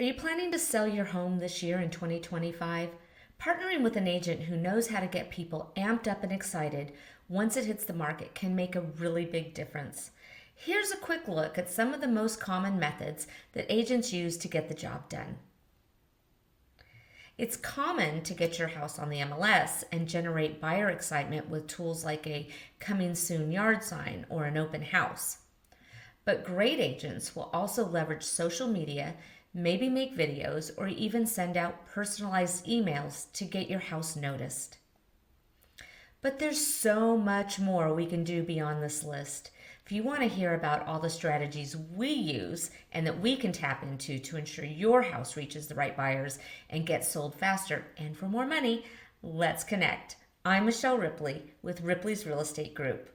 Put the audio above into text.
Are you planning to sell your home this year in 2025? Partnering with an agent who knows how to get people amped up and excited once it hits the market can make a really big difference. Here's a quick look at some of the most common methods that agents use to get the job done. It's common to get your house on the MLS and generate buyer excitement with tools like a coming soon yard sign or an open house. But great agents will also leverage social media, maybe make videos, or even send out personalized emails to get your house noticed. But there's so much more we can do beyond this list. If you want to hear about all the strategies we use and that we can tap into to ensure your house reaches the right buyers and gets sold faster and for more money, let's connect. I'm Michelle Ripley with Ripley's Real Estate Group.